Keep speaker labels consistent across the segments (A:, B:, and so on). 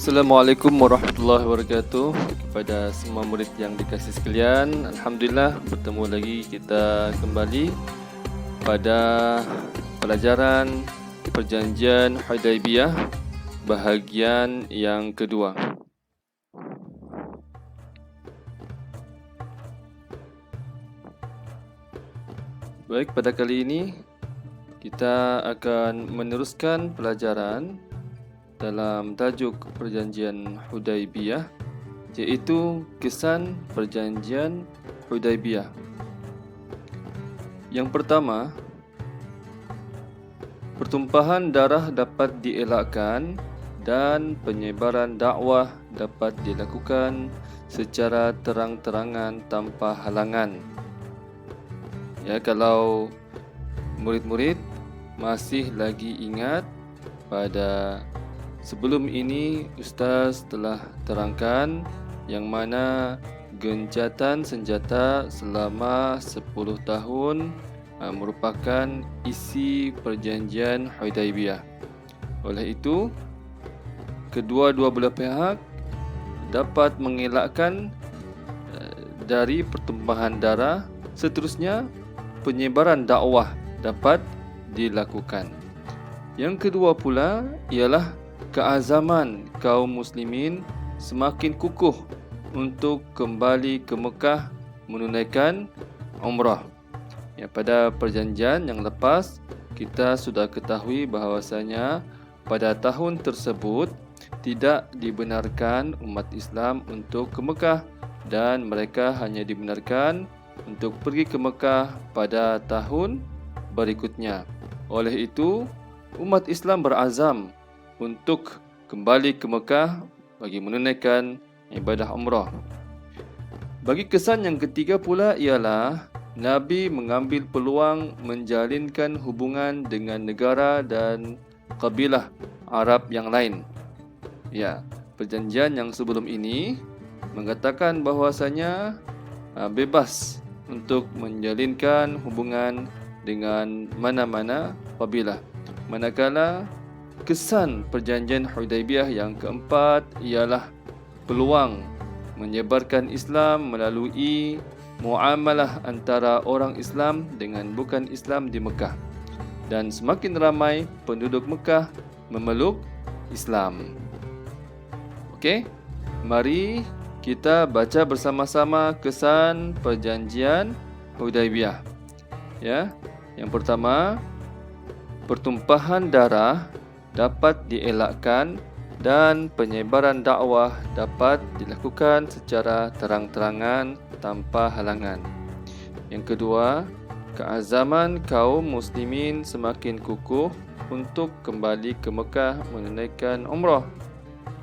A: Assalamualaikum warahmatullahi wabarakatuh. Kepada semua murid yang dikasihi sekalian, Alhamdulillah bertemu lagi kita kembali pada pelajaran Perjanjian Hudaibiyah bahagian yang kedua. Baik, pada kali ini kita akan meneruskan pelajaran dalam tajuk Perjanjian Hudaibiyah, iaitu kesan Perjanjian Hudaibiyah. Yang pertama, pertumpahan darah dapat dielakkan dan penyebaran dakwah dapat dilakukan secara terang-terangan tanpa halangan. Ya, kalau murid-murid masih lagi ingat, pada sebelum ini Ustaz telah terangkan yang mana gencatan senjata selama 10 tahun merupakan isi Perjanjian Hudaibiyah. Oleh itu, kedua-dua belah pihak dapat mengelakkan dari pertumpahan darah. Seterusnya, penyebaran dakwah dapat dilakukan. Yang kedua pula ialah keazaman kaum muslimin semakin kukuh untuk kembali ke Mekah menunaikan umrah. Ya, pada perjanjian yang lepas kita sudah ketahui bahawasanya pada tahun tersebut tidak dibenarkan umat Islam untuk ke Mekah dan mereka hanya dibenarkan untuk pergi ke Mekah pada tahun berikutnya. Oleh itu, umat Islam berazam untuk kembali ke Mekah bagi menunaikan ibadah umrah. Bagi kesan yang ketiga pula ialah Nabi mengambil peluang menjalinkan hubungan dengan negara dan kabilah Arab yang lain. Ya, perjanjian yang sebelum ini mengatakan bahawasanya bebas untuk menjalinkan hubungan dengan mana-mana kabilah. Manakala kesan Perjanjian Hudaibiyah yang keempat ialah peluang menyebarkan Islam melalui muamalah antara orang Islam dengan bukan Islam di Mekah, dan semakin ramai penduduk Mekah memeluk Islam. Okey, mari kita baca bersama-sama kesan Perjanjian Hudaibiyah. Ya, yang pertama, pertumpahan darah dapat dielakkan dan penyebaran dakwah dapat dilakukan secara terang-terangan tanpa halangan. Yang kedua, keazaman kaum muslimin semakin kukuh untuk kembali ke Mekah menunaikan umrah.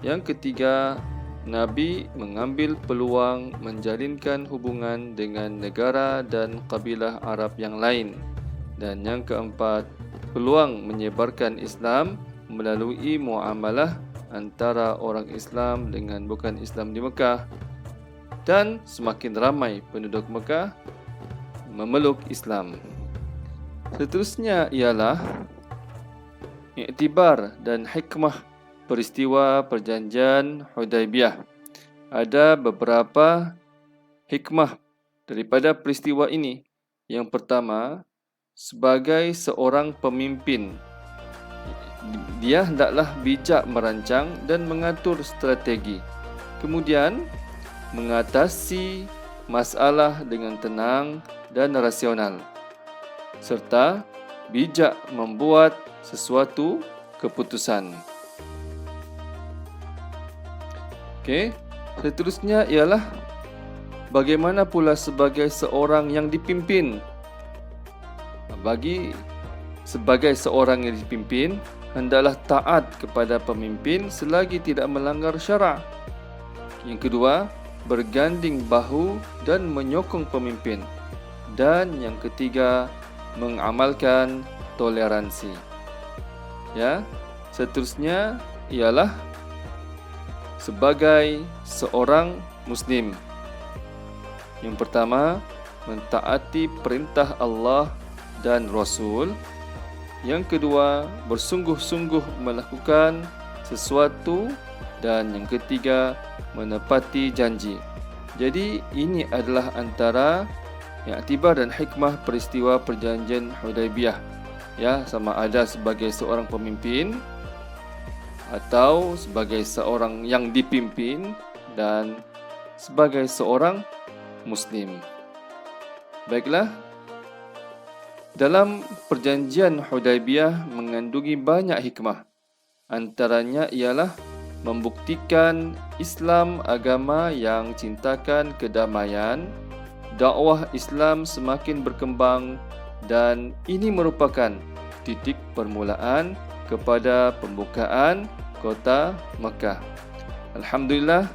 A: Yang ketiga, Nabi mengambil peluang menjalinkan hubungan dengan negara dan kabilah Arab yang lain. Dan yang keempat, peluang menyebarkan Islam melalui muamalah antara orang Islam dengan bukan Islam di Mekah, dan semakin ramai penduduk Mekah memeluk Islam. Seterusnya ialah iktibar dan hikmah peristiwa Perjanjian Hudaibiyah. Ada beberapa hikmah daripada peristiwa ini. Yang pertama, sebagai seorang pemimpin, dia hendaklah bijak merancang dan mengatur strategi, kemudian mengatasi masalah dengan tenang dan rasional, serta bijak membuat sesuatu keputusan. Okey, seterusnya ialah bagaimana pula sebagai seorang yang dipimpin. Sebagai seorang yang dipimpin, hendaklah taat kepada pemimpin selagi tidak melanggar syarak. Yang kedua, berganding bahu dan menyokong pemimpin. Dan yang ketiga, mengamalkan toleransi. Ya, seterusnya ialah sebagai seorang Muslim. Yang pertama, mentaati perintah Allah dan Rasul. Yang kedua, bersungguh-sungguh melakukan sesuatu dan yang ketiga menepati janji. Jadi ini adalah antara iktibar dan hikmah peristiwa perjanjian Hudaibiyah. Ya, sama ada sebagai seorang pemimpin atau sebagai seorang yang dipimpin dan sebagai seorang muslim. Baiklah, dalam perjanjian Hudaibiyah mengandungi banyak hikmah. Antaranya ialah membuktikan Islam agama yang cintakan kedamaian, dakwah Islam semakin berkembang dan ini merupakan titik permulaan kepada pembukaan kota Makkah. Alhamdulillah,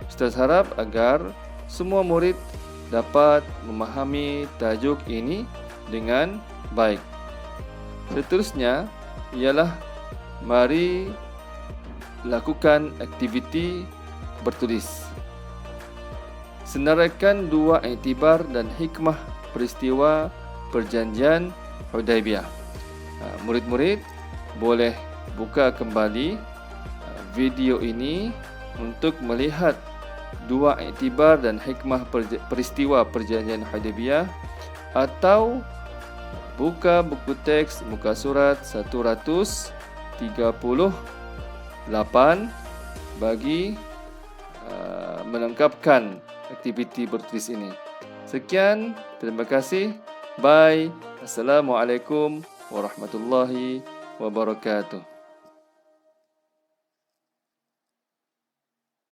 A: Ustaz harap agar semua murid dapat memahami tajuk ini dengan baik. Seterusnya ialah mari lakukan aktiviti bertulis. Senaraikan dua iktibar dan hikmah peristiwa perjanjian Hudaibiyah. Murid-murid boleh buka kembali video ini untuk melihat dua iktibar dan hikmah peristiwa perjanjian Hudaibiyah, atau buka buku teks muka surat 138 bagi melengkapkan aktiviti bertulis ini. Sekian, terima kasih. Bye. Assalamualaikum warahmatullahi wabarakatuh.